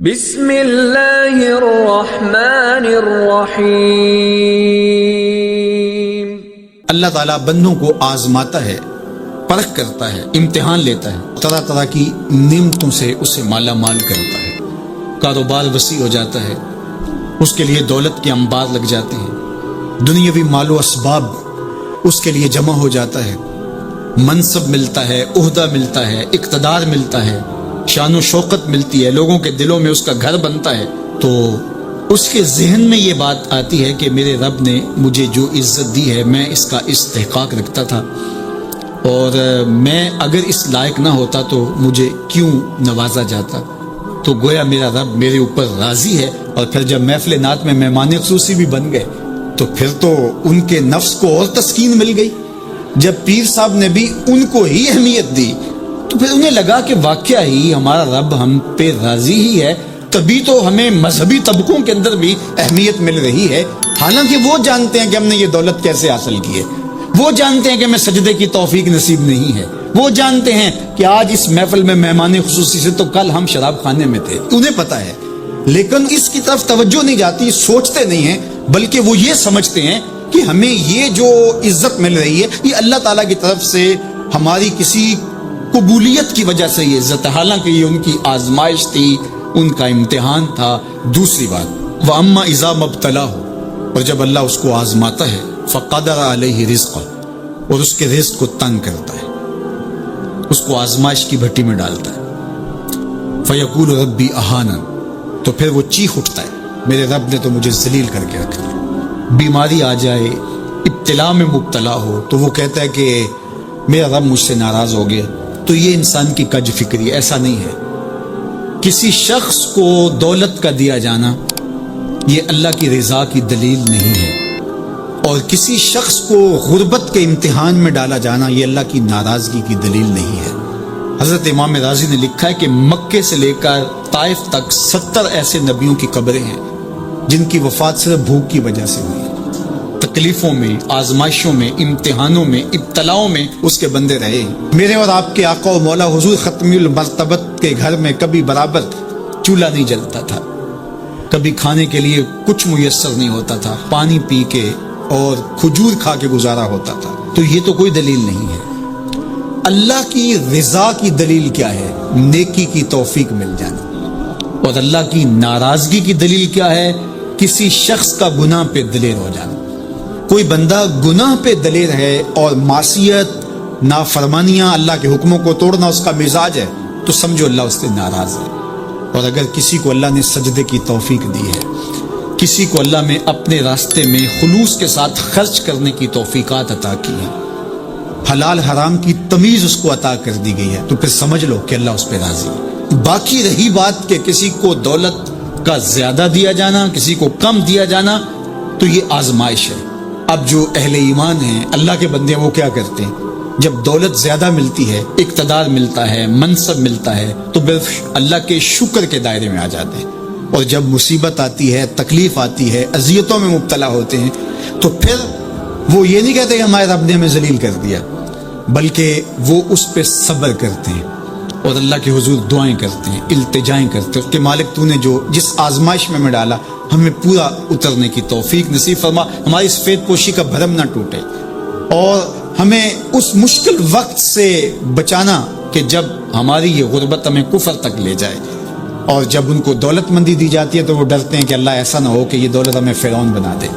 بسم اللہ الرحمن الرحیم۔ اللہ تعالیٰ بندوں کو آزماتا ہے، پرکھ کرتا ہے، امتحان لیتا ہے، طرح طرح کی نعمتوں سے اسے مالا مال کرتا ہے، کاروبار وسیع ہو جاتا ہے، اس کے لیے دولت کے انبار لگ جاتے ہیں، دنیاوی مال و اسباب اس کے لیے جمع ہو جاتا ہے، منصب ملتا ہے، عہدہ ملتا ہے، اقتدار ملتا ہے، شان و شوکت ملتی ہے، لوگوں کے دلوں میں اس کا گھر بنتا ہے، تو اس کے ذہن میں یہ بات آتی ہے کہ میرے رب نے مجھے جو عزت دی ہے میں اس کا استحقاق رکھتا تھا، اور میں اگر اس لائق نہ ہوتا تو مجھے کیوں نوازا جاتا، تو گویا میرا رب میرے اوپر راضی ہے۔ اور پھر جب محفل نعت میں مہمان خصوصی بھی بن گئے تو پھر تو ان کے نفس کو اور تسکین مل گئی۔ جب پیر صاحب نے بھی ان کو ہی اہمیت دی تو پھر انہیں لگا کہ واقعہ ہی ہمارا رب ہم پہ راضی ہی ہے، تبھی تو ہمیں مذہبی طبقوں کے اندر بھی اہمیت مل رہی ہے، حالانکہ وہ جانتے ہیں کہ ہم نے یہ دولت کیسے حاصل کی ہے، وہ جانتے ہیں کہ ہمیں سجدے کی توفیق نصیب نہیں ہے، وہ جانتے ہیں کہ آج اس محفل میں مہمان خصوصی سے تو کل ہم شراب خانے میں تھے، انہیں پتہ ہے، لیکن اس کی طرف توجہ نہیں جاتی، سوچتے نہیں ہیں، بلکہ وہ یہ سمجھتے ہیں کہ ہمیں یہ جو عزت مل رہی ہے یہ اللہ تعالیٰ کی طرف سے ہماری کسی قبولیت کی وجہ سے یہ عزت ہے، حالانکہ یہ ان کی آزمائش تھی، ان کا امتحان تھا۔ دوسری بات، وَأَمَّا إِذَا مَبْتَلَاهُ، اور جب اللہ اس کو آزماتا ہے، فَقَدَرَ عَلَيْهِ رِزْقَهُ، اور اس کے رزق کو تنگ کرتا ہے، اس کو آزمائش کی بھٹی میں ڈالتا ہے، فَيَقُولُ رَبِّي أَهَانَنِ، تو پھر وہ چیخ اٹھتا ہے میرے رب نے تو مجھے ذلیل کر کے رکھ دیا۔ بیماری آ جائے، ابتلا میں مبتلا ہو تو وہ کہتا ہے کہ میرا رب مجھ سے ناراض ہو گیا، تو یہ انسان کی کج فکری، ایسا نہیں ہے۔ کسی شخص کو دولت کا دیا جانا یہ اللہ کی رضا کی دلیل نہیں ہے، اور کسی شخص کو غربت کے امتحان میں ڈالا جانا یہ اللہ کی ناراضگی کی دلیل نہیں ہے۔ حضرت امام رازی نے لکھا ہے کہ مکے سے لے کر طائف تک 70 ایسے نبیوں کی قبریں ہیں جن کی وفات صرف بھوک کی وجہ سے ہوئی، تکلیفوں میں، آزمائشوں میں، امتحانوں میں، ابتلاؤں میں اس کے بندے رہے ہیں۔ میرے اور آپ کے آقا و مولا حضور ختمی المرتبت کے گھر میں کبھی برابر چولہا نہیں جلتا تھا، کبھی کھانے کے لیے کچھ میسر نہیں ہوتا تھا، پانی پی کے اور کھجور کھا کے گزارا ہوتا تھا، تو یہ تو کوئی دلیل نہیں ہے۔ اللہ کی رضا کی دلیل کیا ہے؟ نیکی کی توفیق مل جانا، اور اللہ کی ناراضگی کی دلیل کیا ہے؟ کسی شخص کا گناہ پہ دلیر ہو جانا۔ کوئی بندہ گناہ پہ دلیر ہے اور معصیت، نافرمانیاں، اللہ کے حکموں کو توڑنا اس کا مزاج ہے، تو سمجھو اللہ اس سے ناراض ہے۔ اور اگر کسی کو اللہ نے سجدے کی توفیق دی ہے، کسی کو اللہ نے اپنے راستے میں خلوص کے ساتھ خرچ کرنے کی توفیقات عطا کی ہیں، حلال حرام کی تمیز اس کو عطا کر دی گئی ہے، تو پھر سمجھ لو کہ اللہ اس پہ راضی ہے۔ باقی رہی بات کہ کسی کو دولت کا زیادہ دیا جانا، کسی کو کم دیا جانا، تو یہ آزمائش ہے۔ اب جو اہل ایمان ہیں، اللہ کے بندے ہیں، وہ کیا کرتے ہیں؟ جب دولت زیادہ ملتی ہے، اقتدار ملتا ہے، منصب ملتا ہے، تو بس اللہ کے شکر کے دائرے میں آ جاتے ہیں، اور جب مصیبت آتی ہے، تکلیف آتی ہے، اذیتوں میں مبتلا ہوتے ہیں، تو پھر وہ یہ نہیں کہتے کہ ہمارے رب نے ہمیں ذلیل کر دیا، بلکہ وہ اس پہ صبر کرتے ہیں اور اللہ کے حضور دعائیں کرتے ہیں، التجائیں کرتے ہیں کہ مالک تو نے جو جس آزمائش میں ڈالا ہمیں پورا اترنے کی توفیق نصیب فرما، ہماری سفید پوشی کا بھرم نہ ٹوٹے، اور ہمیں اس مشکل وقت سے بچانا کہ جب ہماری یہ غربت ہمیں کفر تک لے جائے، اور جب ان کو دولت مندی دی جاتی ہے تو وہ ڈرتے ہیں کہ اللہ ایسا نہ ہو کہ یہ دولت ہمیں فرعون بنا دے،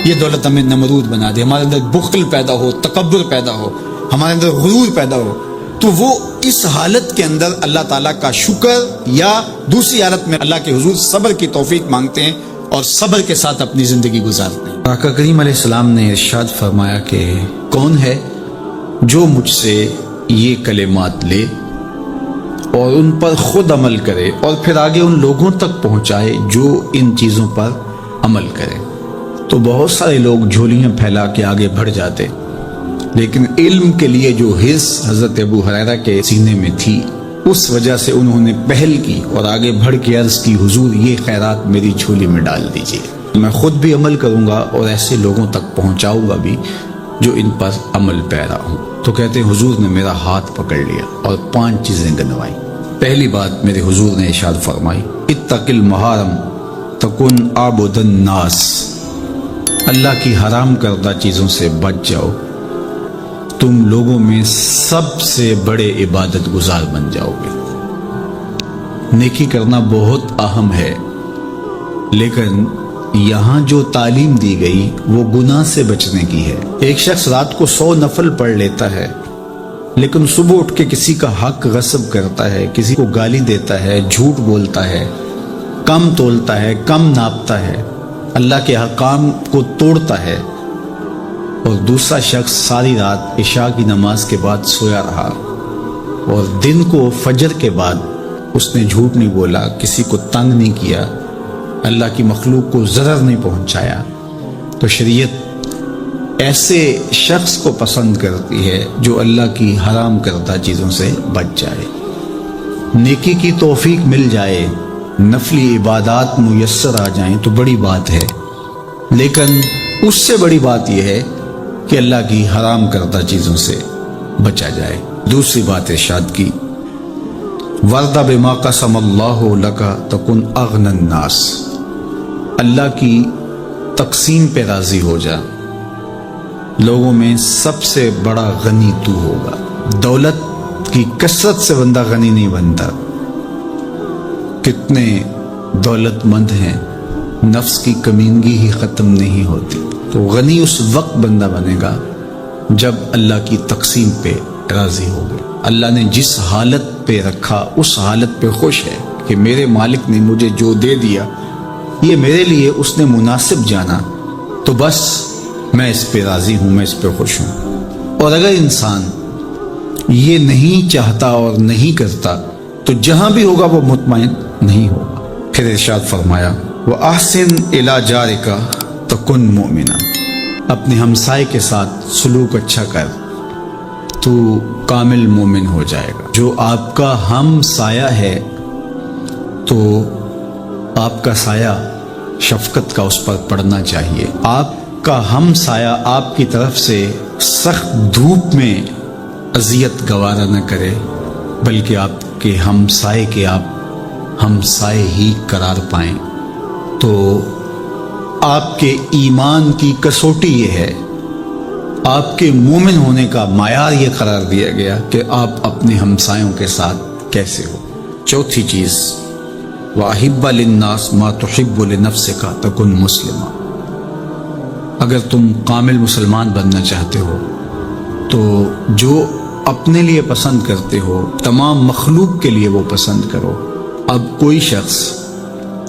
یہ دولت ہمیں نمرود بنا دے، ہمارے اندر بخل پیدا ہو، تکبر پیدا ہو، ہمارے اندر غرور پیدا ہو، تو وہ اس حالت کے اندر اللہ تعالیٰ کا شکر یا دوسری حالت میں اللہ کے حضور صبر کی توفیق مانگتے ہیں اور صبر کے ساتھ اپنی زندگی گزارتے ہیں۔ آقا کریم علیہ السلام نے ارشاد فرمایا کہ کون ہے جو مجھ سے یہ کلمات لے اور ان پر خود عمل کرے اور پھر آگے ان لوگوں تک پہنچائے جو ان چیزوں پر عمل کرے۔ تو بہت سارے لوگ جھولیاں پھیلا کے آگے بڑھ جاتے، لیکن علم کے لیے جو حرص حضرت ابو ہریرہ کے سینے میں تھی، اس وجہ سے انہوں نے پہل کی اور آگے بڑھ کے عرض کی حضور یہ خیرات میری جھولی میں ڈال دیجیے، میں خود بھی عمل کروں گا اور ایسے لوگوں تک پہنچاؤں گا بھی جو ان پر عمل پیرا ہوں۔ تو کہتے ہیں حضور نے میرا ہاتھ پکڑ لیا اور 5 چیزیں گنوائیں۔ پہلی بات میرے حضور نے ارشاد فرمائی، اتق المحارم تکن عابد الناس، اللہ کی حرام کردہ چیزوں سے بچ جاؤ، تم لوگوں میں سب سے بڑے عبادت گزار بن جاؤ گے۔ نیکی کرنا بہت اہم ہے، لیکن یہاں جو تعلیم دی گئی وہ گناہ سے بچنے کی ہے۔ ایک شخص رات کو 100 نفل پڑھ لیتا ہے، لیکن صبح اٹھ کے کسی کا حق غصب کرتا ہے، کسی کو گالی دیتا ہے، جھوٹ بولتا ہے، کم تولتا ہے، کم ناپتا ہے، اللہ کے احکام کو توڑتا ہے، اور دوسرا شخص ساری رات عشاء کی نماز کے بعد سویا رہا اور دن کو فجر کے بعد اس نے جھوٹ نہیں بولا، کسی کو تنگ نہیں کیا، اللہ کی مخلوق کو ضرر نہیں پہنچایا، تو شریعت ایسے شخص کو پسند کرتی ہے جو اللہ کی حرام کردہ چیزوں سے بچ جائے۔ نیکی کی توفیق مل جائے، نفلی عبادات میسر آ جائیں تو بڑی بات ہے، لیکن اس سے بڑی بات یہ ہے کہ اللہ کی حرام کردہ چیزوں سے بچا جائے۔ دوسری بات ارشاد کی، وَرْضَ بِمَا قَسَمَ اللَّهُ لَكَ تَكُنْ أَغْنَى النَّاسِ، اللہ کی تقسیم پہ راضی ہو جا، لوگوں میں سب سے بڑا غنی تو ہوگا۔ دولت کی کثرت سے بندہ غنی نہیں بنتا، کتنے دولت مند ہیں، نفس کی کمینگی ہی ختم نہیں ہوتی۔ تو غنی اس وقت بندہ بنے گا جب اللہ کی تقسیم پہ راضی ہو گئے، اللہ نے جس حالت پہ رکھا اس حالت پہ خوش ہے کہ میرے مالک نے مجھے جو دے دیا یہ میرے لیے اس نے مناسب جانا، تو بس میں اس پہ راضی ہوں، میں اس پہ خوش ہوں۔ اور اگر انسان یہ نہیں چاہتا اور نہیں کرتا تو جہاں بھی ہوگا وہ مطمئن نہیں ہوگا۔ پھر ارشاد فرمایا، وَأَحْسِنْ إِلَىٰ جَارِكَ تَكُنْ مُؤْمِنًا، اپنے ہمسائے کے ساتھ سلوک اچھا کر تو کامل مومن ہو جائے گا۔ جو آپ کا ہم سایہ ہے تو آپ کا سایہ شفقت کا اس پر پڑنا چاہیے۔ آپ کا ہم سایہ آپ کی طرف سے سخت دھوپ میں اذیت گوارا نہ کرے، بلکہ آپ کے ہمسائے کے آپ ہمسائے ہی قرار پائیں، تو آپ کے ایمان کی کسوٹی یہ ہے، آپ کے مومن ہونے کا معیار یہ قرار دیا گیا کہ آپ اپنے ہمسایوں کے ساتھ کیسے ہو۔ چوتھی چیز، وَأَحِبَّ لِلنَّاسِ مَا تُحِبُّ لِنَفْسِكَ تَكُنْ مُسْلِمًا، اگر تم کامل مسلمان بننا چاہتے ہو تو جو اپنے لیے پسند کرتے ہو تمام مخلوق کے لیے وہ پسند کرو۔ اب کوئی شخص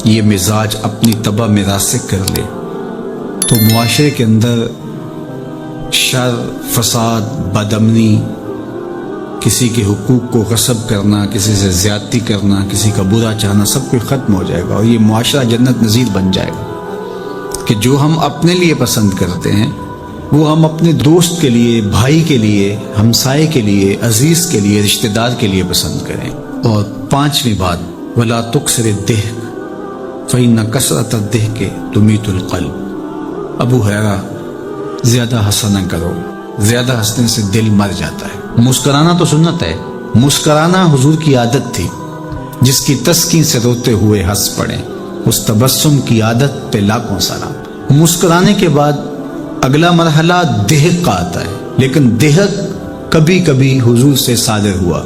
یہ مزاج اپنی طبع میں راسخ کر لے تو معاشرے کے اندر شر، فساد، بدامنی، کسی کے حقوق کو غصب کرنا، کسی سے زیادتی کرنا، کسی کا برا چاہنا، سب کچھ ختم ہو جائے گا، اور یہ معاشرہ جنت نظیر بن جائے گا کہ جو ہم اپنے لیے پسند کرتے ہیں وہ ہم اپنے دوست کے لیے، بھائی کے لیے، ہمسائے کے لیے، عزیز کے لیے، رشتہ دار کے لیے پسند کریں۔ اور پانچویں بات، وَلَا تُكْثِرِ الضِّحْكَ فَإِنَّ كَثْرَةَ الضِّحْكِ تُمِيتُ الْقَلْبَ، ابو ہریرہ، زیادہ ہنسا نہ کرو، زیادہ ہنسنے سے دل مر جاتا ہے۔ مسکرانا تو سنت ہے، مسکرانا حضور کی عادت تھی، جس کی تسکین سے روتے ہوئے ہنس پڑے، اس تبسم کی عادت پہ لاکھوں سلام۔ مسکرانے کے بعد اگلا مرحلہ دہک کا آتا ہے، لیکن دہک کبھی کبھی حضور سے صادر ہوا،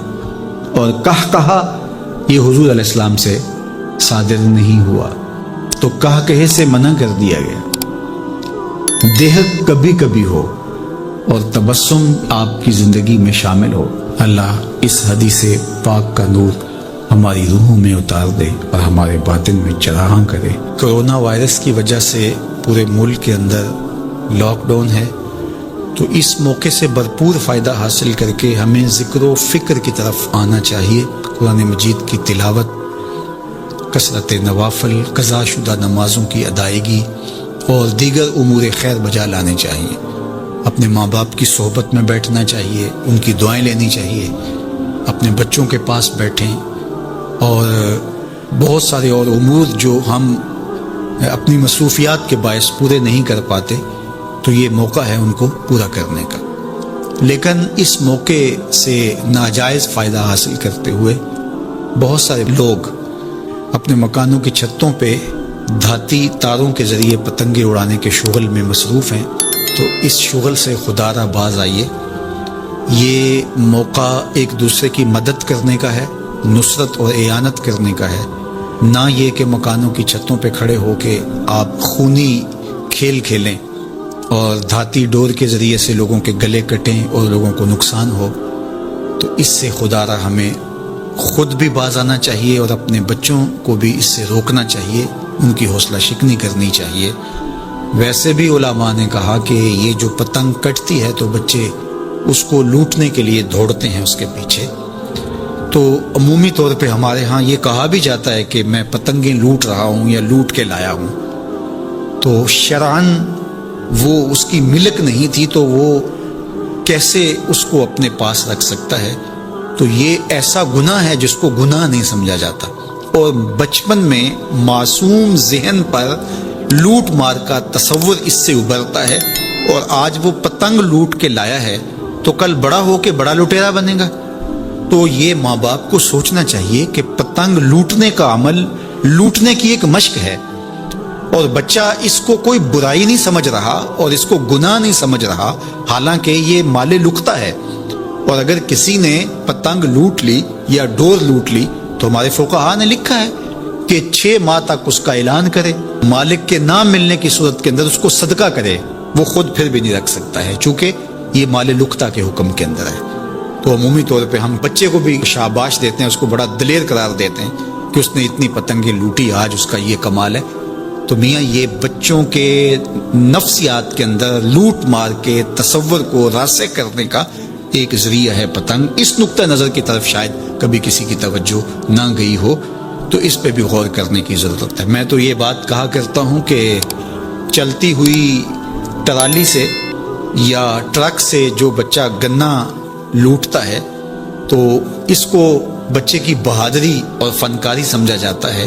اور کہا یہ حضور علیہ السلام سے صادر نہیں ہوا، تو کہے سے منع کر دیا گیا۔ دہک کبھی کبھی ہو اور تبسم آپ کی زندگی میں شامل ہو۔ اللہ اس حدیث پاک کا نور ہماری روحوں میں اتار دے اور ہمارے باطن میں چراغاں کرے۔ کرونا وائرس کی وجہ سے پورے ملک کے اندر لاک ڈاؤن ہے، تو اس موقع سے بھرپور فائدہ حاصل کر کے ہمیں ذکر و فکر کی طرف آنا چاہیے۔ قرآن مجید کی تلاوت، کثرت نوافل، قضا شدہ نمازوں کی ادائیگی اور دیگر امور خیر بجا لانے چاہیے۔ اپنے ماں باپ کی صحبت میں بیٹھنا چاہیے، ان کی دعائیں لینی چاہیے، اپنے بچوں کے پاس بیٹھیں، اور بہت سارے اور امور جو ہم اپنی مصروفیات کے باعث پورے نہیں کر پاتے، تو یہ موقع ہے ان کو پورا کرنے کا۔ لیکن اس موقع سے ناجائز فائدہ حاصل کرتے ہوئے بہت سارے لوگ اپنے مکانوں کی چھتوں پہ دھاتی تاروں کے ذریعے پتنگیں اڑانے کے شغل میں مصروف ہیں، تو اس شغل سے خدا را باز آئیے۔ یہ موقع ایک دوسرے کی مدد کرنے کا ہے، نصرت اور اعانت کرنے کا ہے، نہ یہ کہ مکانوں کی چھتوں پہ کھڑے ہو کے آپ خونی کھیل کھیلیں اور دھاتی ڈور کے ذریعے سے لوگوں کے گلے کٹیں اور لوگوں کو نقصان ہو۔ تو اس سے خدا را ہمیں خود بھی باز آنا چاہیے اور اپنے بچوں کو بھی اس سے روکنا چاہیے، ان کی حوصلہ شکنی کرنی چاہیے۔ ویسے بھی علماء نے کہا کہ یہ جو پتنگ کٹتی ہے تو بچے اس کو لوٹنے کے لیے دوڑتے ہیں اس کے پیچھے، تو عمومی طور پہ ہمارے ہاں یہ کہا بھی جاتا ہے کہ میں پتنگیں لوٹ رہا ہوں یا لوٹ کے لایا ہوں، تو شرعاً وہ اس کی ملک نہیں تھی تو وہ کیسے اس کو اپنے پاس رکھ سکتا ہے؟ تو یہ ایسا گناہ ہے جس کو گناہ نہیں سمجھا جاتا، اور بچپن میں معصوم ذہن پر لوٹ مار کا تصور اس سے ابھرتا ہے، اور آج وہ پتنگ لوٹ کے لایا ہے تو کل بڑا ہو کے بڑا لٹیرا بنے گا۔ تو یہ ماں باپ کو سوچنا چاہیے کہ پتنگ لوٹنے کا عمل لوٹنے کی ایک مشق ہے، اور بچہ اس کو کوئی برائی نہیں سمجھ رہا اور اس کو گناہ نہیں سمجھ رہا، حالانکہ یہ مال لقطہ ہے۔ اور اگر کسی نے پتنگ لوٹ لی یا ڈور لوٹ لی تو ہمارے فقہا نے لکھا ہے کہ 6 ماہ تک اس کا اعلان کرے، مالک کے نہ ملنے کی صورت کے اندر اس کو صدقہ کرے، وہ خود پھر بھی نہیں رکھ سکتا ہے چونکہ یہ مال لقطہ کے حکم کے اندر ہے۔ تو عمومی طور پہ ہم بچے کو بھی شاباش دیتے ہیں، اس کو بڑا دلیر قرار دیتے ہیں کہ اس نے اتنی پتنگیں لوٹی، آج اس کا یہ کمال ہے۔ تو میاں یہ بچوں کے نفسیات کے اندر لوٹ مار کے تصور کو راسخ کرنے کا ایک ذریعہ ہے پتنگ۔ اس نقطہ نظر کی طرف شاید کبھی کسی کی توجہ نہ گئی ہو، تو اس پہ بھی غور کرنے کی ضرورت ہے۔ میں تو یہ بات کہا کرتا ہوں کہ چلتی ہوئی ٹرالی سے یا ٹرک سے جو بچہ گنا لوٹتا ہے تو اس کو بچے کی بہادری اور فنکاری سمجھا جاتا ہے،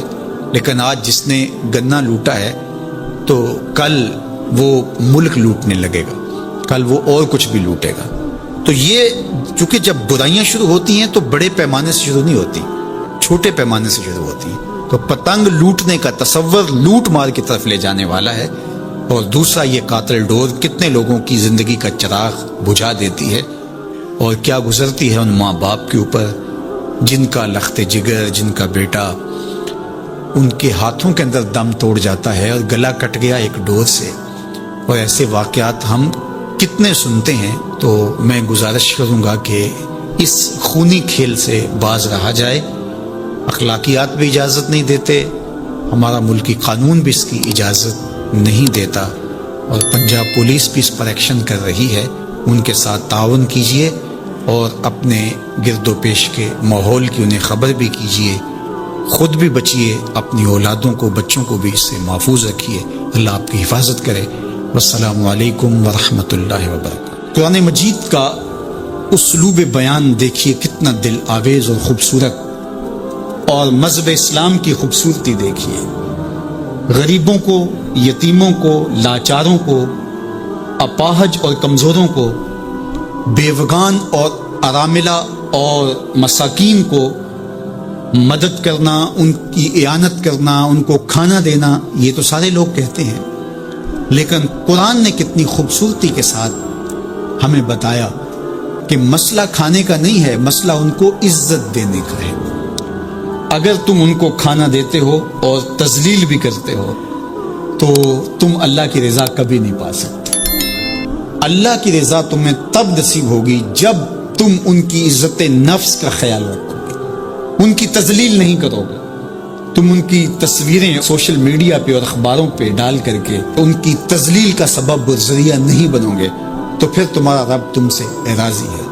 لیکن آج جس نے گنا لوٹا ہے تو کل وہ ملک لوٹنے لگے گا، کل وہ اور کچھ بھی لوٹے گا۔ تو یہ چونکہ جب برائیاں شروع ہوتی ہیں تو بڑے پیمانے سے شروع نہیں ہوتی، چھوٹے پیمانے سے شروع ہوتی ہیں۔ تو پتنگ لوٹنے کا تصور لوٹ مار کی طرف لے جانے والا ہے، اور دوسرا یہ قاتل ڈور کتنے لوگوں کی زندگی کا چراغ بجھا دیتی ہے، اور کیا گزرتی ہے ان ماں باپ کے اوپر جن کا لخت جگر، جن کا بیٹا ان کے ہاتھوں کے اندر دم توڑ جاتا ہے اور گلا کٹ گیا ایک ڈور سے۔ اور ایسے واقعات ہم کتنے سنتے ہیں۔ تو میں گزارش کروں گا کہ اس خونی کھیل سے باز رہا جائے۔ اخلاقیات بھی اجازت نہیں دیتے، ہمارا ملکی قانون بھی اس کی اجازت نہیں دیتا، اور پنجاب پولیس بھی اس پر ایکشن کر رہی ہے۔ ان کے ساتھ تعاون کیجیے اور اپنے گرد و پیش کے ماحول کی انہیں خبر بھی کیجیے، خود بھی بچیے، اپنی اولادوں کو، بچوں کو بھی اس سے محفوظ رکھیے۔ اللہ آپ کی حفاظت کرے۔ والسلام علیکم ورحمۃ اللہ وبرکاتہ۔ قرآن مجید کا اسلوب بیان دیکھیے کتنا دل آویز اور خوبصورت، اور مذہب اسلام کی خوبصورتی دیکھیے۔ غریبوں کو، یتیموں کو، لاچاروں کو، اپاہج اور کمزوروں کو، بیوگان اور اراملہ اور مساکین کو مدد کرنا، ان کی اعانت کرنا، ان کو کھانا دینا، یہ تو سارے لوگ کہتے ہیں، لیکن قرآن نے کتنی خوبصورتی کے ساتھ ہمیں بتایا کہ مسئلہ کھانے کا نہیں ہے، مسئلہ ان کو عزت دینے کا ہے۔ اگر تم ان کو کھانا دیتے ہو اور تذلیل بھی کرتے ہو تو تم اللہ کی رضا کبھی نہیں پا سکتے۔ اللہ کی رضا تمہیں تب نصیب ہوگی جب تم ان کی عزت نفس کا خیال رکھو گے، ان کی تذلیل نہیں کرو گے۔ تم ان کی تصویریں سوشل میڈیا پہ اور اخباروں پہ ڈال کر کے ان کی تذلیل کا سبب اور ذریعہ نہیں بنو گے تو پھر تمہارا رب تم سے راضی ہے۔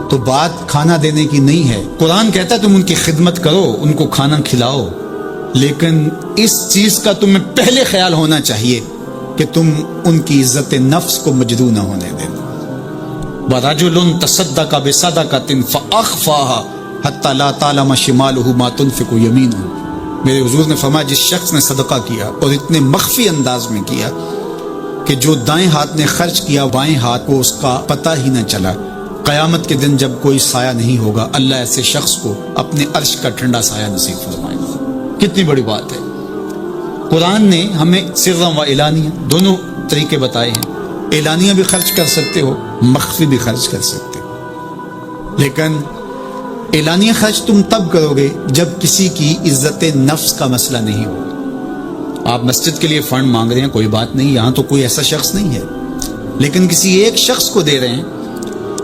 تو بات کھانا دینے کی نہیں ہے، قرآن کہتا ہے تم ان کی خدمت کرو، ان کو کھانا کھلاؤ، لیکن اس چیز کا تمہیں پہلے خیال ہونا چاہیے کہ تم ان کی عزت نفس کو مجروح نہ ہونے دیں۔ وَرَجُلٌ تَصَدَّقَ بِصَدَقَةٍ فَأَخْفَاهَا حَتَّى لَا تَعْلَمَ شِمَالُهُ مَا تُنْفِقُ يَمِينُهُ۔ میرے حضور نے فرمایا جس شخص نے صدقہ کیا اور اتنے مخفی انداز میں کیا کہ جو دائیں ہاتھ نے خرچ کیا بائیں ہاتھ کو اس کا پتہ ہی نہ چلا، قیامت کے دن جب کوئی سایہ نہیں ہوگا، اللہ ایسے شخص کو اپنے عرش کا ٹھنڈا سایہ نصیب فرمائے گا۔ کتنی بڑی بات ہے۔ قرآن نے ہمیں سرا و اعلانیہ دونوں طریقے بتائے ہیں۔ اعلانیہ بھی خرچ کر سکتے ہو، مخفی بھی خرچ کر سکتے ہو، لیکن اعلانیہ خرچ تم تب کرو گے جب کسی کی عزت نفس کا مسئلہ نہیں ہو۔ آپ مسجد کے لیے فنڈ مانگ رہے ہیں، کوئی بات نہیں، یہاں تو کوئی ایسا شخص نہیں ہے، لیکن کسی ایک شخص کو دے رہے ہیں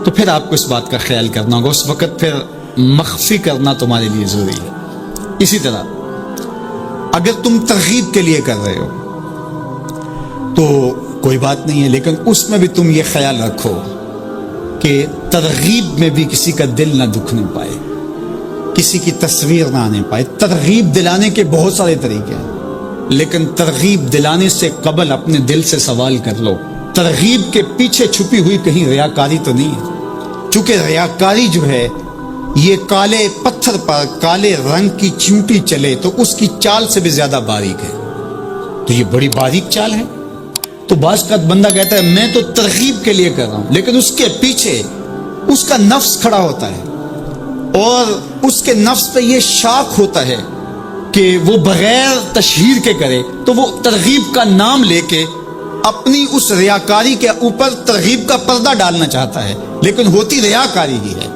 تو پھر آپ کو اس بات کا خیال کرنا ہوگا، اس وقت پھر مخفی کرنا تمہارے لیے ضروری ہے۔ اسی طرح اگر تم ترغیب کے لیے کر رہے ہو تو کوئی بات نہیں ہے، لیکن اس میں بھی تم یہ خیال رکھو کہ ترغیب میں بھی کسی کا دل نہ دکھنے پائے، کسی کی تصویر نہ آنے پائے۔ ترغیب دلانے کے بہت سارے طریقے ہیں، لیکن ترغیب دلانے سے قبل اپنے دل سے سوال کر لو، ترغیب کے پیچھے چھپی ہوئی کہیں ریاکاری تو نہیں ہے؟ چونکہ ریاکاری جو ہے یہ کالے پتھر پر کالے رنگ کی چیونٹی چلے تو اس کی چال سے بھی زیادہ باریک ہے، تو یہ بڑی باریک چال ہے۔ تو بعض کا بندہ کہتا ہے میں تو ترغیب کے لیے کر رہا ہوں، لیکن اس کے پیچھے اس کا نفس کھڑا ہوتا ہے اور اس کے نفس پہ یہ شاک ہوتا ہے کہ وہ بغیر تشہیر کے کرے، تو وہ ترغیب کا نام لے کے اپنی اس ریاکاری کے اوپر ترغیب کا پردہ ڈالنا چاہتا ہے، لیکن ہوتی ریاکاری ہی ہے۔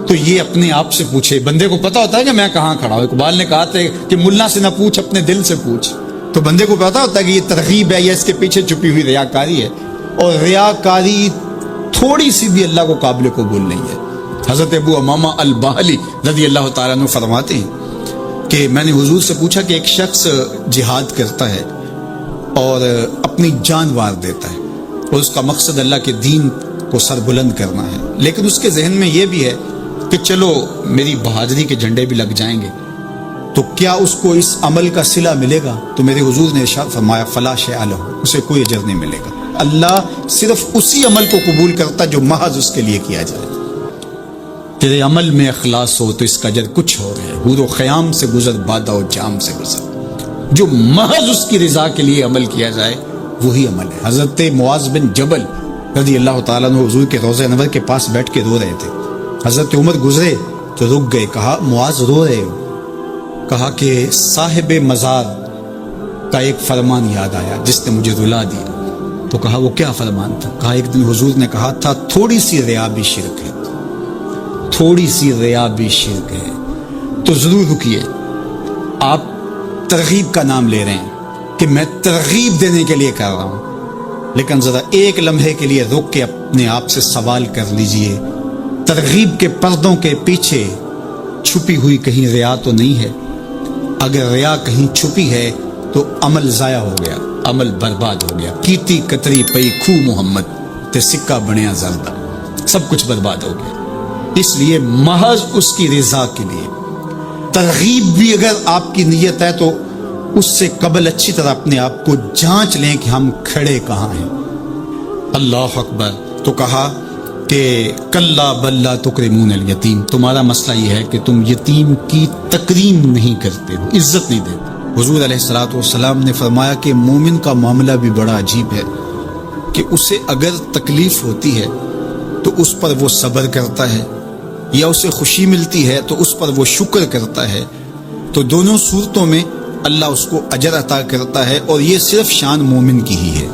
تو یہ اپنے آپ سے پوچھے، بندے کو پتا ہوتا ہے کہ میں کہاں کھڑا ہوں۔ اقبال نے کہا تھا کہ ملا سے نہ پوچھ اپنے دل سے پوچھ، تو بندے کو پتا ہوتا ہے کہ یہ ترغیب ہے یا اس کے پیچھے چھپی ہوئی ریاکاری ہے، اور ریاکاری تھوڑی سی بھی اللہ کو قابل قبول نہیں ہے۔ حضرت ابو امامہ الباہلی رضی اللہ تعالیٰ عنہ فرماتے ہیں کہ میں نے حضور سے پوچھا کہ ایک شخص جہاد کرتا ہے اور اپنی جان وار دیتا ہے اور اس کا مقصد اللہ کے دین کو سر بلند کرنا ہے، لیکن اس کے ذہن میں یہ بھی ہے کہ چلو میری بہادری کے جھنڈے بھی لگ جائیں گے، تو کیا اس کو اس عمل کا صلہ ملے گا؟ تو میرے حضور نے ارشاد فرمایا فلا شیء لہ، اسے کوئی اجر نہیں ملے گا۔ اللہ صرف اسی عمل کو قبول کرتا جو محض اس کے لیے کیا جائے۔ تیرے عمل میں اخلاص ہو تو اس کا اجر کچھ اور ہے، حور و خیام سے گزر بادہ و جام سے گزر، جو محض اس کی رضا کے لیے عمل کیا جائے وہی عمل ہے۔ حضرت معاذ بن جبل رضی اللہ تعالیٰ عنہ حضور کے روضہ انور کے پاس بیٹھ کے رو رہے تھے۔ حضرت عمر گزرے تو رک گئے، کہا معاذ رو رہے ہو؟ کہا کہ صاحب مزار کا ایک فرمان یاد آیا جس نے مجھے رلا دیا۔ تو کہا وہ کیا فرمان تھا؟ کہا ایک دن حضور نے کہا تھا تھوڑی سی ریا بھی شرک ہے، تھوڑی سی ریا بھی شرک ہے۔ تو ضرور رکیے، آپ ترغیب کا نام لے رہے ہیں کہ میں ترغیب دینے کے لیے کر رہا ہوں، لیکن ذرا ایک لمحے کے لیے رک کے اپنے آپ سے سوال کر لیجئے، ترغیب کے پردوں کے پیچھے چھپی ہوئی کہیں ریا تو نہیں ہے؟ اگر ریا کہیں چھپی ہے تو عمل ضائع ہو گیا، عمل برباد ہو گیا۔ کیتی کتری پئی خو محمد تے سکہ بنیا زردہ، سب کچھ برباد ہو گیا۔ اس لیے محض اس کی رضا کے لیے ترغیب بھی اگر آپ کی نیت ہے تو اس سے قبل اچھی طرح اپنے آپ کو جانچ لیں کہ ہم کھڑے کہاں ہیں۔ اللہ اکبر۔ تو کہا کہ کلا بل لا تکرمون الیتیم، تمہارا مسئلہ یہ ہے کہ تم یتیم کی تکریم نہیں کرتے ہو، عزت نہیں دیتے۔ حضور علیہ الصلوۃ والسلام نے فرمایا کہ مومن کا معاملہ بھی بڑا عجیب ہے کہ اسے اگر تکلیف ہوتی ہے تو اس پر وہ صبر کرتا ہے، یا اسے خوشی ملتی ہے تو اس پر وہ شکر کرتا ہے، تو دونوں صورتوں میں اللہ اس کو اجر عطا کرتا ہے۔ اور یہ صرف شان مومن کی ہی ہے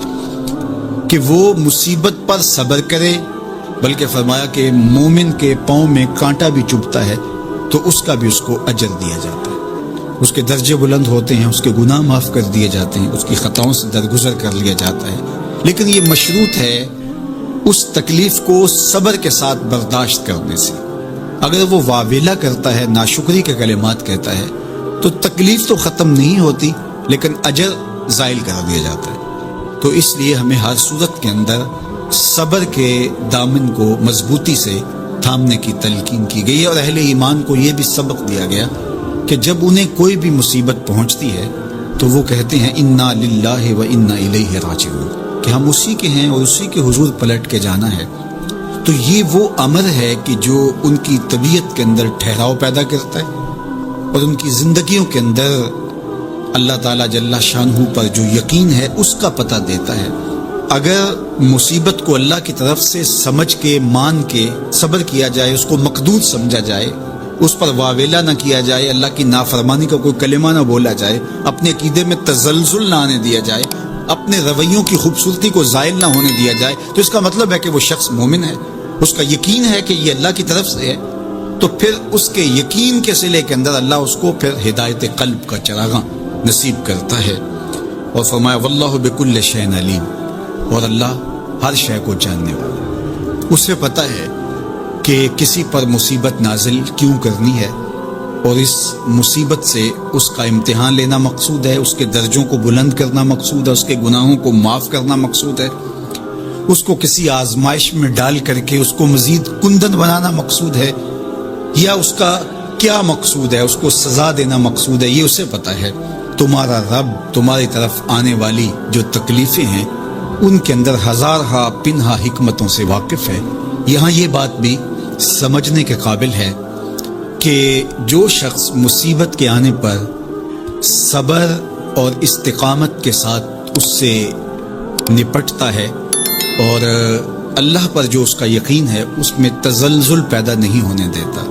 کہ وہ مصیبت پر صبر کرے، بلکہ فرمایا کہ مومن کے پاؤں میں کانٹا بھی چبھتا ہے تو اس کا بھی اس کو اجر دیا جاتا ہے، اس کے درجے بلند ہوتے ہیں، اس کے گناہ معاف کر دیے جاتے ہیں، اس کی خطاؤں سے درگزر کر لیا جاتا ہے۔ لیکن یہ مشروط ہے اس تکلیف کو صبر کے ساتھ برداشت کرنے سے۔ اگر وہ واویلا کرتا ہے، ناشکری کے کلمات کہتا ہے، تو تکلیف تو ختم نہیں ہوتی لیکن اجر زائل کر دیا جاتا ہے۔ تو اس لیے ہمیں ہر صورت کے اندر صبر کے دامن کو مضبوطی سے تھامنے کی تلقین کی گئی ہے، اور اہل ایمان کو یہ بھی سبق دیا گیا کہ جب انہیں کوئی بھی مصیبت پہنچتی ہے تو وہ کہتے ہیں انا للہ و انا الیہ راجعون، کہ ہم اسی کے ہیں اور اسی کے حضور پلٹ کے جانا ہے۔ تو یہ وہ امر ہے کہ جو ان کی طبیعت کے اندر ٹھہراؤ پیدا کرتا ہے اور ان کی زندگیوں کے اندر اللہ تعالیٰ جل شانہ پر جو یقین ہے اس کا پتہ دیتا ہے۔ اگر مصیبت کو اللہ کی طرف سے سمجھ کے مان کے صبر کیا جائے، اس کو مقدور سمجھا جائے، اس پر واویلا نہ کیا جائے، اللہ کی نافرمانی کا کوئی کلمہ نہ بولا جائے، اپنے عقیدے میں تزلزل نہ آنے دیا جائے، اپنے رویوں کی خوبصورتی کو زائل نہ ہونے دیا جائے، تو اس کا مطلب ہے کہ وہ شخص مومن ہے، اس کا یقین ہے کہ یہ اللہ کی طرف سے ہے، تو پھر اس کے یقین کے صلے کے اندر اللہ اس کو پھر ہدایت قلب کا چراغاں نصیب کرتا ہے۔ اور فرمایا واللہ بکل شیء علیم، اور اللہ ہر شے کو جاننے والا، اسے پتہ ہے کہ کسی پر مصیبت نازل کیوں کرنی ہے، اور اس مصیبت سے اس کا امتحان لینا مقصود ہے، اس کے درجوں کو بلند کرنا مقصود ہے، اس کے گناہوں کو معاف کرنا مقصود ہے، اس کو کسی آزمائش میں ڈال کر کے اس کو مزید کندن بنانا مقصود ہے، یا اس کا کیا مقصود ہے، اس کو سزا دینا مقصود ہے، یہ اسے پتہ ہے۔ تمہارا رب تمہاری طرف آنے والی جو تکلیفیں ہیں ان کے اندر ہزارہا پنہا حکمتوں سے واقف ہے۔ یہاں یہ بات بھی سمجھنے کے قابل ہے کہ جو شخص مصیبت کے آنے پر صبر اور استقامت کے ساتھ اس سے نپٹتا ہے اور اللہ پر جو اس کا یقین ہے اس میں تزلزل پیدا نہیں ہونے دیتا،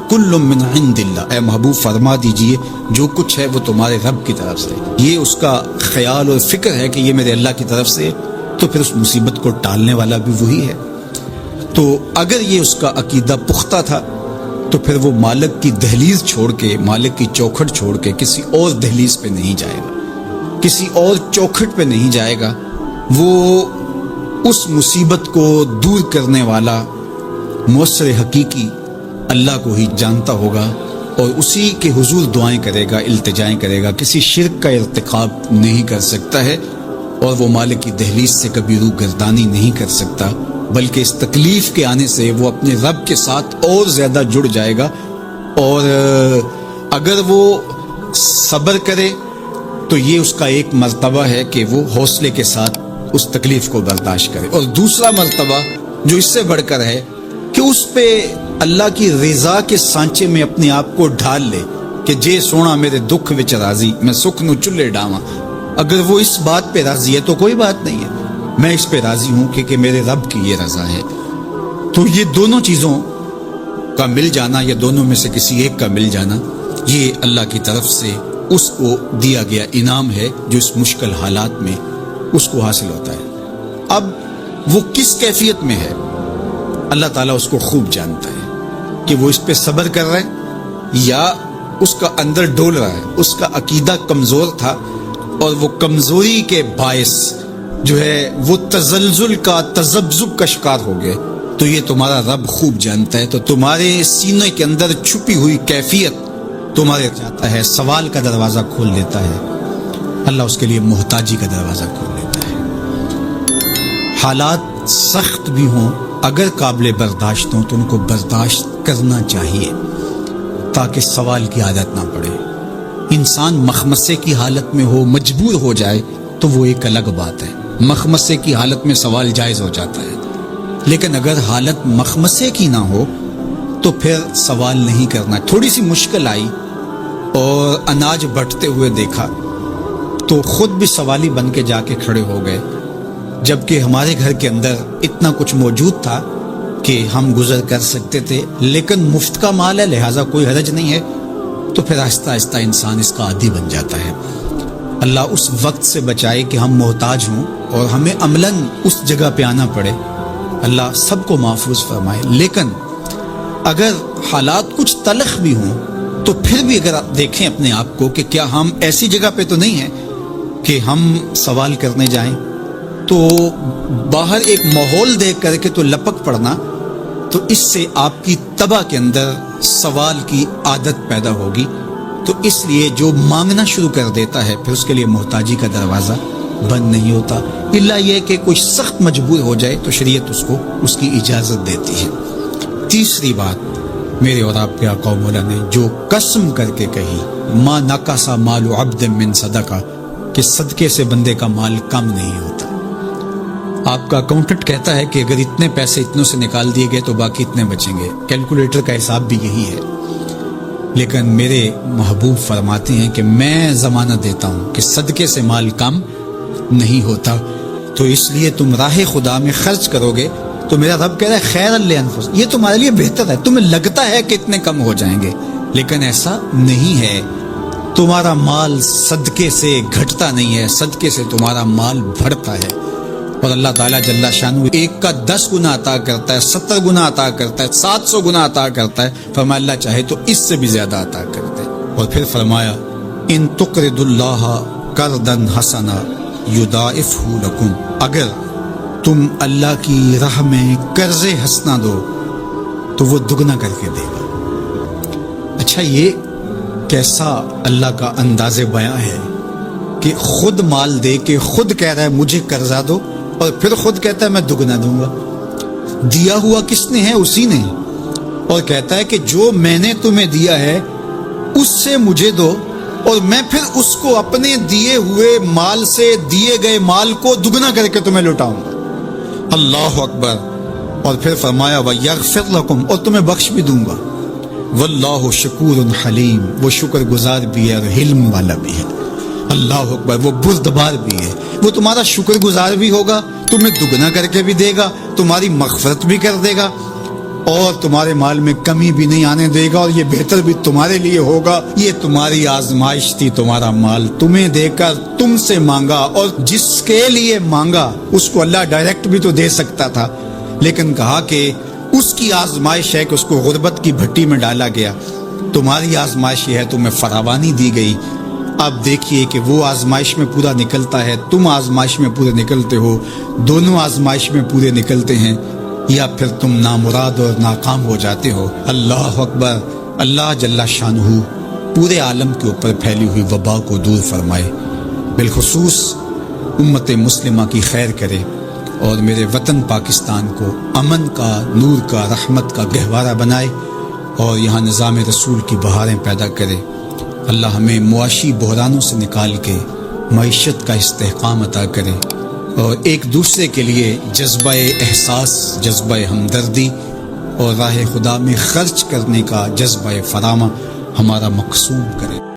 کل من عند اللہ، اے محبوب فرما دیجئے جو کچھ ہے وہ تمہارے رب کی طرف سے، یہ اس کا خیال اور فکر ہے کہ یہ میرے اللہ کی طرف سے، تو پھر اس مصیبت کو ٹالنے والا بھی وہی ہے۔ تو اگر یہ اس کا عقیدہ پختہ تھا تو پھر وہ مالک کی دہلیز چھوڑ کے، مالک کی چوکھٹ چھوڑ کے کسی اور دہلیز پہ نہیں جائے گا، کسی اور چوکھٹ پہ نہیں جائے گا، وہ اس مصیبت کو دور کرنے والا مؤثر حقیقی اللہ کو ہی جانتا ہوگا اور اسی کے حضور دعائیں کرے گا، التجائیں کرے گا، کسی شرک کا ارتکاب نہیں کر سکتا ہے، اور وہ مالک کی دہلیز سے کبھی روح گردانی نہیں کر سکتا، بلکہ اس تکلیف کے آنے سے وہ اپنے رب کے ساتھ اور زیادہ جڑ جائے گا، اور اگر وہ صبر کرے تو یہ اس کا ایک مرتبہ ہے کہ وہ حوصلے کے ساتھ اس تکلیف کو برداشت کرے، اور دوسرا مرتبہ جو اس سے بڑھ کر ہے کہ اس پہ اللہ کی رضا کے سانچے میں اپنے آپ کو ڈھال لے کہ جے سونا میرے دکھ وچ راضی، میں سکھ نو چلے ڈاواں۔ اگر وہ اس بات پہ راضی ہے تو کوئی بات نہیں ہے، میں اس پہ راضی ہوں کہ میرے رب کی یہ رضا ہے۔ تو یہ دونوں چیزوں کا مل جانا یا دونوں میں سے کسی ایک کا مل جانا، یہ اللہ کی طرف سے اس کو دیا گیا انعام ہے جو اس مشکل حالات میں اس کو حاصل ہوتا ہے۔ اب وہ کس کیفیت میں ہے اللہ تعالیٰ اس کو خوب جانتا ہے کہ وہ اس پہ صبر کر رہا ہے یا اس کا اندر ڈول رہا ہے، اس کا عقیدہ کمزور تھا اور وہ کمزوری کے باعث جو ہے وہ تزلزل کا، تذبذب کا شکار ہو گئے، تو یہ تمہارا رب خوب جانتا ہے، تو تمہارے سینے کے اندر چھپی ہوئی کیفیت تمہارے جاتا ہے، سوال کا دروازہ کھول دیتا ہے، اللہ اس کے لیے محتاجی کا دروازہ کھول دیتا ہے۔ حالات سخت بھی ہوں، اگر قابل برداشت ہوں تو ان کو برداشت کرنا چاہیے تاکہ سوال کی عادت نہ پڑے۔ انسان مخمصے کی حالت میں ہو، مجبور ہو جائے تو وہ ایک الگ بات ہے، مخمصے کی حالت میں سوال جائز ہو جاتا ہے، لیکن اگر حالت مخمصے کی نہ ہو تو پھر سوال نہیں کرنا۔ تھوڑی سی مشکل آئی اور اناج بٹتے ہوئے دیکھا تو خود بھی سوالی بن کے جا کے کھڑے ہو گئے، جبکہ ہمارے گھر کے اندر اتنا کچھ موجود تھا کہ ہم گزر کر سکتے تھے، لیکن مفت کا مال ہے لہٰذا کوئی حرج نہیں ہے، تو پھر آہستہ آہستہ انسان اس کا عادی بن جاتا ہے۔ اللہ اس وقت سے بچائے کہ ہم محتاج ہوں اور ہمیں عملاً اس جگہ پہ آنا پڑے، اللہ سب کو محفوظ فرمائے۔ لیکن اگر حالات کچھ تلخ بھی ہوں تو پھر بھی اگر آپ دیکھیں اپنے آپ کو کہ کیا ہم ایسی جگہ پہ تو نہیں ہیں کہ ہم سوال کرنے جائیں، تو باہر ایک ماحول دیکھ کر کے تو لپک پڑنا، تو اس سے آپ کی طبع کے اندر سوال کی عادت پیدا ہوگی، تو اس لیے جو مانگنا شروع کر دیتا ہے پھر اس کے لیے محتاجی کا دروازہ بند نہیں ہوتا، الا یہ کہ کوئی سخت مجبور ہو جائے تو شریعت اس کو اس کی اجازت دیتی ہے۔ تیسری بات میرے اور آپ کے آقا و مولا نے جو قسم کر کے کہی، ما نقص مال عبد من صدقہ، کہ صدقے سے بندے کا مال کم نہیں ہوتا۔ آپ کا اکاؤنٹنٹ کہتا ہے کہ اگر اتنے پیسے اتنوں سے نکال دیے گئے تو باقی اتنے بچیں گے، کیلکولیٹر کا حساب بھی یہی ہے، لیکن میرے محبوب فرماتے ہیں کہ میں ضمانت دیتا ہوں کہ صدقے سے مال کم نہیں ہوتا، تو اس لیے تم راہ خدا میں خرچ کرو گے تو میرا رب کہہ رہا ہے خیر لانفس، یہ تمہارے لیے بہتر ہے. تمہیں لگتا ہے کہ اتنے کم ہو جائیں گے، لیکن ایسا نہیں ہے. تمہارا مال صدقے سے گھٹتا نہیں ہے، صدقے سے تمہارا مال بڑھتا ہے. اور اللہ تعالیٰ جل شانہ ایک کا 10 گنا عطا کرتا ہے، 70 گنا عطا کرتا ہے، 700 گنا عطا کرتا ہے. فرمایا اللہ چاہے تو اس سے بھی زیادہ عطا کرتے. اور پھر فرمایا ان تقرض اللہ قرضا حسنا یضاعفہ لکم، اگر تم اللہ کی راہ میں قرض حسنا دو تو وہ دگنا کر کے دے گا. اچھا یہ کیسا اللہ کا انداز بیاں ہے کہ خود مال دے کے خود کہہ رہا ہے مجھے قرضہ دو، اور پھر خود کہتا ہے میں دگنا دوں گا. دیا ہوا کس نے ہے؟ اسی نے. اور کہتا ہے کہ جو میں نے تمہیں دیا ہے اس سے مجھے دو، اور میں پھر اس کو اپنے دیے ہوئے مال سے دیے گئے مال کو دگنا کر کے تمہیں لوٹاؤں گا. اللہ اکبر. اور پھر فرمایا وَيَغْفِرْ لَكُمْ، اور تمہیں بخش بھی دوں گا. واللہ شکور حلیم، وہ شکر گزار بھی ہے اور حلم والا بھی ہے. اللہ اکبر. وہ بردبار بھی ہے، وہ تمہارا شکر گزار بھی ہوگا، تمہیں دگنا کر کے بھی دے گا، تمہاری مغفرت بھی کر دے گا، اور تمہارے مال میں کمی بھی نہیں آنے دے گا. اور یہ بہتر بھی تمہارے لیے ہوگا. یہ تمہاری آزمائش تھی، تمہارا مال تمہیں دے کر تم سے مانگا، اور جس کے لیے مانگا اس کو اللہ ڈائریکٹ بھی تو دے سکتا تھا، لیکن کہا کہ اس کی آزمائش ہے کہ اس کو غربت کی بھٹی میں ڈالا گیا. تمہاری آزمائش یہ ہے تمہیں فراوانی دی گئی. اب دیکھیے کہ وہ آزمائش میں پورا نکلتا ہے، تم آزمائش میں پورے نکلتے ہو، دونوں آزمائش میں پورے نکلتے ہیں، یا پھر تم نامراد اور ناکام ہو جاتے ہو. اللہ اکبر. اللہ جل شانہ پورے عالم کے اوپر پھیلی ہوئی وبا کو دور فرمائے، بالخصوص امت مسلمہ کی خیر کرے، اور میرے وطن پاکستان کو امن کا، نور کا، رحمت کا گہوارہ بنائے، اور یہاں نظام رسول کی بہاریں پیدا کرے. اللہ ہمیں معاشی بحرانوں سے نکال کے معیشت کا استحکام عطا کرے، اور ایک دوسرے کے لیے جذبہ احساس، جذبہ ہمدردی اور راہ خدا میں خرچ کرنے کا جذبہ فراما ہمارا مقصود کرے.